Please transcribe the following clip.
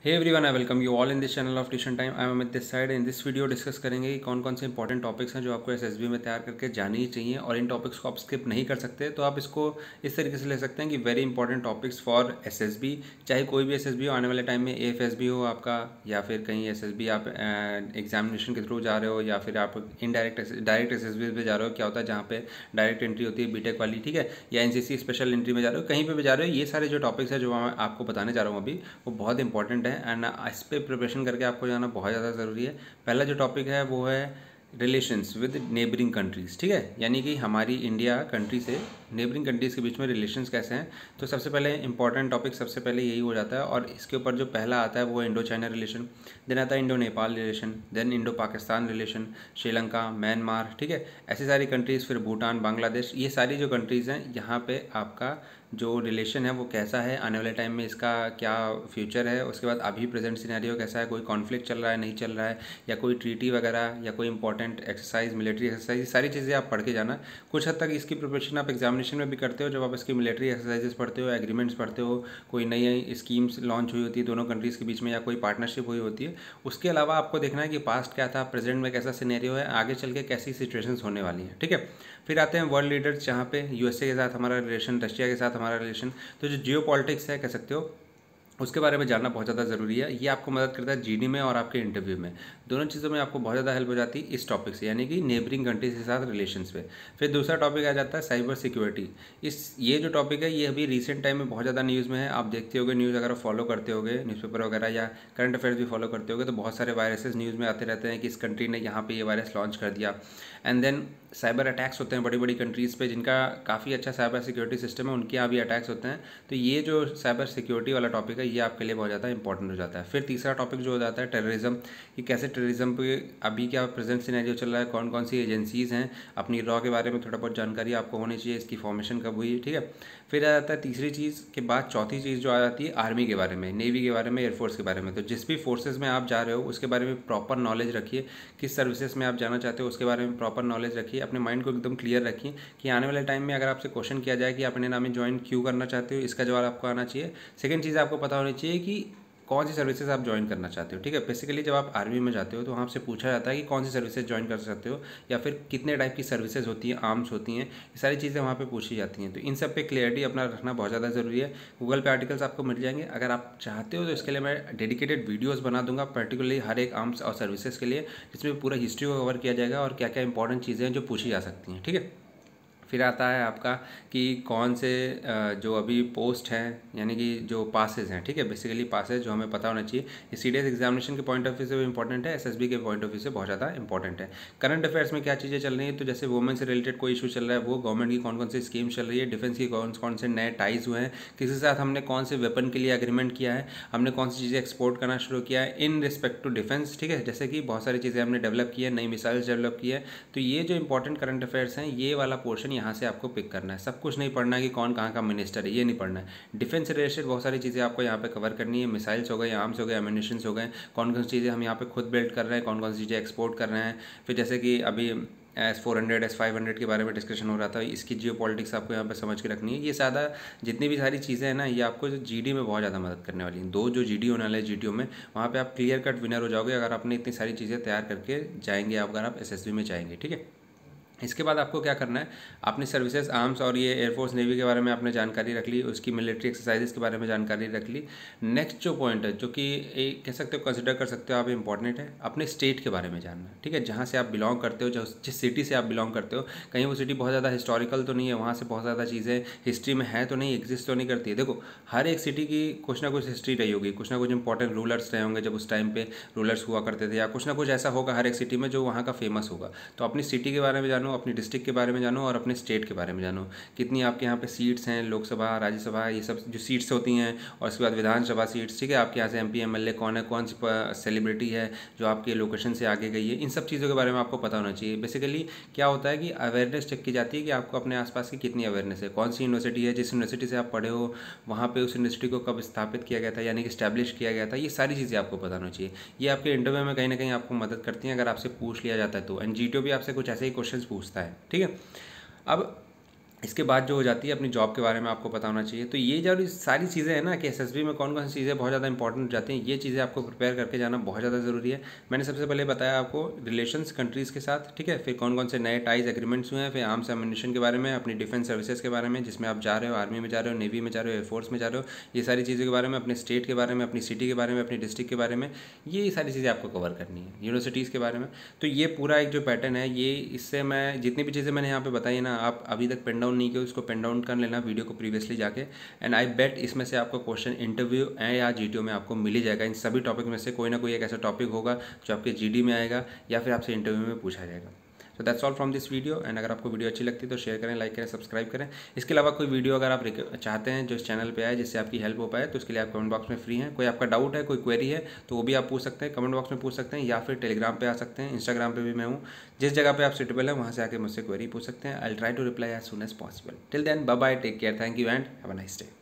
Hey everyone, I welcome you all in this channel of tuition time. I am Amit this side. In this video discuss करेंगे कि कौन कौन से important topics हैं जो आपको एसएसबी में तैयार करके जानी ही चाहिए, और इन टॉपिक्स को आप स्किप नहीं कर सकते। तो आप इसको इस तरीके से ले सकते हैं कि very important topics for SSB, चाहे कोई भी एसएसबी हो आने वाले टाइम में, एएफएसबी हो आपका, या फिर कहीं एसएसबी आप एग्जामिनेशन के थ्रू जा रहे हो, या फिर आप डायरेक्ट एसएसबी पे जा रहे हो। क्या होता है जहाँ पे डायरेक्ट एंट्री होती है बीटेक वाली, ठीक है, या एनसीसी स्पेशल एंट्री में जा रहे हो, कहीं पे भी जा रहे हो, ये सारे जो टॉपिक्स है जो मैं आपको बताने जा रहा हूँ अभी, वो बहुत इंपॉर्टेंट है एंड इस पर प्रिपरेशन करके आपको जाना बहुत ज़्यादा ज़रूरी है। पहला जो टॉपिक है वो है रिलेशंस विद नेबरिंग कंट्रीज़, ठीक है, यानी कि हमारी इंडिया कंट्री से नेबरिंग कंट्रीज़ के बीच में रिलेशंस कैसे हैं। तो सबसे पहले इंपॉर्टेंट टॉपिक सबसे पहले यही हो जाता है, और इसके ऊपर जो पहला आता है वो इंडो चाइना रिलेशन, देन आता है Indo Nepal relation, then Indo Pakistan relation, Sri Lanka, Myanmar, ठीक है, ऐसी सारी कंट्रीज़, फिर भूटान, बांग्लादेश, ये सारी जो कंट्रीज़ हैं यहाँ पे आपका जो रिलेशन है वो कैसा है, आने वाले टाइम में इसका क्या फ्यूचर है, उसके बाद अभी प्रेजेंट सिनेरियो कैसा है, कोई कॉन्फ्लिक्ट चल रहा है नहीं चल रहा है, या कोई ट्रीटी वगैरह, या कोई इंपॉर्टेंट एक्सरसाइज, मिलिट्री एक्सरसाइज, सारी चीज़ें आप पढ़ के जाना। कुछ हद तक इसकी प्रिपरेशन आप एग्जामिनेशन में भी करते हो, जब आप इसकी मिलिट्री एक्सरसाइजेस पढ़ते हो, एग्रीमेंट्स पढ़ते हो, कोई नई नई स्कीम्स लॉन्च हुई होती है दोनों कंट्रीज़ के बीच में, या कोई पार्टनरशिप हुई होती है। उसके अलावा आपको देखना है कि पास्ट क्या था, प्रेजेंट में कैसा सिनेरियो है, आगे चल के कैसी सिचुएशंस होने वाली है, ठीक है। फिर आते हैं वर्ल्ड लीडर्स, जहाँ पे यूएसए के साथ हमारा रिलेशन, रशिया के साथ हमारा रिलेशन। तो जो जियो पॉलिटिक्स है कह सकते हो, उसके बारे में जानना बहुत ज़्यादा ज़रूरी है। ये आपको मदद करता है जीडी में और आपके इंटरव्यू में, दोनों चीज़ों में आपको बहुत ज़्यादा हेल्प हो जाती है इस टॉपिक से, यानी कि नेबरिंग कंट्रीज के साथ रिलेशंस पे। फिर दूसरा टॉपिक आ जाता है साइबर सिक्योरिटी। ये जो टॉपिक है ये अभी रिसेंट टाइम में बहुत ज़्यादा न्यूज़ में है। आप देखते होगे न्यूज़, अगर फॉलो करते होगे न्यूज़पेपर वगैरह या करंट अफेयर्स भी फॉलो करते होगे, तो बहुत सारे वायरसेस न्यूज़ में आते रहते हैं कि इस कंट्री ने यहाँ पर ये वायरस लॉन्च कर दिया। एंड देन साइबर अटैक्स होते हैं बड़ी बड़ी कंट्रीज़ पे, जिनका काफ़ी अच्छा साइबर सिक्योरिटी सिस्टम है, उनके यहाँ भी अटैक्स होते हैं। तो ये जो साइबर सिक्योरिटी वाला टॉपिक है ये आपके लिए बहुत ज़्यादा इंपॉर्टेंट हो जाता है। फिर तीसरा टॉपिक जो हो जाता है टेररिज्म, कि कैसे टेररिज्म पे अभी क्या प्रेजेंट सिनेरियो चल रहा है, कौन कौन सी एजेंसीज़ हैं, अपनी रॉ के बारे में थोड़ा बहुत जानकारी आपको होनी चाहिए, इसकी फॉर्मेशन कब हुई, ठीक है। फिर आ जाता है तीसरी चीज़ के बाद चौथी चीज़ जो आ जाती है आर्मी के बारे में, नेवी के बारे में, एयरफोर्स के बारे में। तो जिस भी फोर्सेज में आप जा रहे हो उसके बारे में प्रॉपर नॉलेज रखिए, किस सर्विसेज में आप जाना चाहते हो उसके बारे में प्रॉपर नॉलेज रखिए, अपने माइंड को एकदम क्लियर रखिए कि आने वाले टाइम में अगर आपसे क्वेश्चन किया जाए कि आप इंडियन आर्मी ज्वाइन क्यों करना चाहते हो, इसका जवाब आपको आना चाहिए। सेकंड चीज़ आपको पता होनी चाहिए कि कौन सी सर्विसेज आप ज्वाइन करना चाहते हो, ठीक है। बेसिकली जब आप आर्मी में जाते हो तो वहाँ आपसे पूछा जाता है कि कौन सी सर्विसेज ज्वाइन कर सकते हो, या फिर कितने टाइप की सर्विसेज होती हैं, आर्म्स होती हैं, ये सारी चीज़ें वहाँ पे पूछी जाती हैं। तो इन सब पे क्लियरिटी अपना रखना बहुत ज़्यादा ज़रूरी है। गूगल पे आर्टिकल्स आपको मिल जाएंगे, अगर आप चाहते हो तो इसके लिए मैं डेडिकेटेड वीडियोज़ बना दूंगा पर्टिकुलरली हर एक आर्म्स और सर्विसेज के लिए, जिसमें पूरा हिस्ट्री को कवर किया जाएगा और क्या क्या इंपॉर्टेंट चीज़ें हैं जो पूछी जा सकती हैं, ठीक है। फिर आता है आपका कि कौन से जो अभी पोस्ट हैं, यानी कि जो पासेज हैं, ठीक है, बेसिकली पासेज जो हमें पता होना चाहिए। ये सीडीएस एग्जामिनेशन के पॉइंट ऑफ व्यू से भी इंपॉर्टेंट है, एसएसबी के पॉइंट ऑफ व्यू से बहुत ज़्यादा इंपॉर्टेंट है। करंट अफेयर्स में क्या चीज़ें चल रही हैं, तो जैसे वुमेन से रिलेटेड कोई इशू चल रहा है, वो गवर्नमेंट की कौन कौन सी स्कीम चल रही है, डिफेंस की कौन कौन से नए टाइज हुए हैं, किसी के साथ हमने कौन से वेपन के लिए एग्रीमेंट किया है, हमने कौन सी चीज़ें एक्सपोर्ट करना शुरू किया है इन रिस्पेक्ट टू डिफेंस, ठीक है, जैसे कि बहुत सारी चीज़ें हमने डेवलप की है, नई मिसाइल्स डेवलप की है। तो ये जो इंपॉर्टेंट करंट अफेयर्स हैं, ये वाला पोर्शन यहाँ से आपको पिक करना है। सब कुछ नहीं पढ़ना है कि कौन कहाँ का मिनिस्टर है, ये नहीं पढ़ना है। डिफेंस से रिलेटेड बहुत सारी चीज़ें आपको यहाँ पे कवर करनी है, मिसाइल्स हो गए, आर्म्स हो गए, एम्यूनिशंस हो गए, कौन कौन सी चीज़ें हम यहाँ पे खुद बिल्ड कर रहे हैं, कौन कौन सी चीज़ें एक्सपोर्ट कर रहे हैं। फिर जैसे कि अभी S-400 S-500 के बारे में डिस्कशन हो रहा था, इसकी जियो पॉलिटिक्स आपको यहाँ पे समझ के रखनी है। ये सादा जितनी भी सारी चीज़ें हैं ना, ये आपको जीडी में बहुत ज़्यादा मदद करने वाली हैं। दो जो जीडी होने वाले जीडीओ में, वहाँ पे आप क्लियर कट विनर हो जाओगे अगर आपने इतनी सारी चीज़ें तैयार करके जाएंगे, अगर आप एसएसबी में जाएंगे, ठीक है। इसके बाद आपको क्या करना है, अपनी सर्विसेज, आर्म्स और ये एयरफोर्स नेवी के बारे में आपने जानकारी रख ली, उसकी मिलिट्री एक्सरसाइजेस के बारे में जानकारी रख ली। नेक्स्ट जो पॉइंट है, जो कि कह सकते हो, कंसिडर कर सकते हो आप, इंपॉर्टेंट है, अपने स्टेट के बारे में जानना, ठीक है, जहाँ से आप बिलोंग करते हो, जिस सिटी से आप बिलोंग करते हो। कहीं वो सिटी बहुत ज़्यादा हिस्टोरिकल तो नहीं है, वहाँ से बहुत ज़्यादा चीज़ें हिस्ट्री में है तो नहीं, एग्जिस्ट तो नहीं करती है। देखो, हर एक सिटी की कुछ ना कुछ हिस्ट्री रही होगी, कुछ ना कुछ इंपॉर्टेंट रूलर्स रहे होंगे जब उस टाइम पे रूलर्स हुआ करते थे, या कुछ ना कुछ ऐसा होगा हर एक सिटी में जो वहाँ का फेमस होगा। तो अपनी सिटी के बारे में जानो, अपनी डिस्ट्रिक्ट के बारे में जानो, और अपने स्टेट के बारे में जानो, कितनी आपके यहाँ पे सीट्स हैं, लोकसभा, राज्यसभा, ये सब जो सीट्स होती हैं, और उसके बाद विधानसभा सीट्स, ठीक है, आपके यहाँ से एमपी एमएलए कौन है, कौन सी सेलिब्रिटी है जो आपके लोकेशन से आगे गई है, इन सब चीज़ों के बारे में आपको पता होना चाहिए। बेसिकली क्या होता है कि अवेयरनेस चेक की जाती है कि आपको अपने आसपास की कितनी अवेयरनेस है, कौन सी यूनिवर्सिटी है, जिस यूनिवर्सिटी से आप पढ़े हो वहाँ पर उस यूनिवर्सिटी को कब स्थापित किया गया था, यानी कि स्टैब्लिश किया गया था, ये सारी चीज़ें आपको पता होना चाहिए। ये आपके इंटरव्यू में कहीं ना कहीं आपको मदद करती हैं अगर आपसे पूछ लिया जाता है तो। एंड जीटीओ भी आपसे कुछ ऐसे ही क्वेश्चन पूछता है, ठीक है। अब इसके बाद जो हो जाती है अपनी जॉब के बारे में आपको पता होना चाहिए। तो ये जो सारी चीज़ें हैं ना कि एसएसबी में कौन कौन सी चीज़ें बहुत ज़्यादा इंपॉर्टेंट हो जाती हैं, ये चीज़ें आपको प्रिपेयर करके जाना बहुत ज़्यादा ज़रूरी है। मैंने सबसे पहले बताया आपको रिलेशंस कंट्रीज़ के साथ, ठीक है, फिर कौन कौन से नए टाइज एग्रीमेंट्स हुए हैं, फिर आर्म्स एम्युनिशन के बारे में, अपनी डिफेंस सर्विसेज के बारे में जिसमें आप जा रहे हो, आर्मी में जा रहे हो, नेवी में जा रहे हो, एयरफोर्स में जा रहे हो, ये सारी चीज़ों के बारे में, अपने स्टेट के बारे में, अपनी सिटी के बारे में, अपनी डिस्ट्रिक्ट के बारे में, ये सारी चीज़ें आपको कवर करनी है, यूनिवर्सिटीज़ के बारे में। तो ये पूरा एक जो पैटर्न है, ये इससे मैं जितनी भी चीज़ें मैंने यहाँ पे बताई ना, आप अभी तक पेन डाउन नहीं किया उसको पेन डाउन कर लेना वीडियो को प्रीवियसली जाके। एंड आई बेट इसमें से आपको क्वेश्चन इंटरव्यू या जीटीओ में आपको मिल ही जाएगा। इन सभी टॉपिक में से कोई ना कोई एक ऐसा टॉपिक होगा जो आपके जीडी में आएगा या फिर आपसे इंटरव्यू में पूछा जाएगा। तो that's all from this video. And अगर आपको वीडियो अच्छी लगती है तो शेयर करें, लाइक करें, सब्सक्राइब करें। इसके अलावा कोई वीडियो अगर आप चाहते हैं जो इस चैनल पे आए जिससे आपकी हेल्प हो पाए, तो उसके लिए आप कमेंट बॉक्स में फ्री हैं। कोई आपका डाउट है, कोई क्वेरी है तो वो भी आप पूछ सकते हैं, कमेंट बॉक्स में पूछ सकते हैं, या फिर टेलीग्राम पे आ सकते हैं, इंस्टाग्राम पे भी मैं हूँ। जिस जगह पे आप सुटेबल है वहाँ से आके मुझसे क्वेरी पूछ सकते हैं। I will try to reply as soon as possible. Till then bye bye, take care, thank you and have a nice day.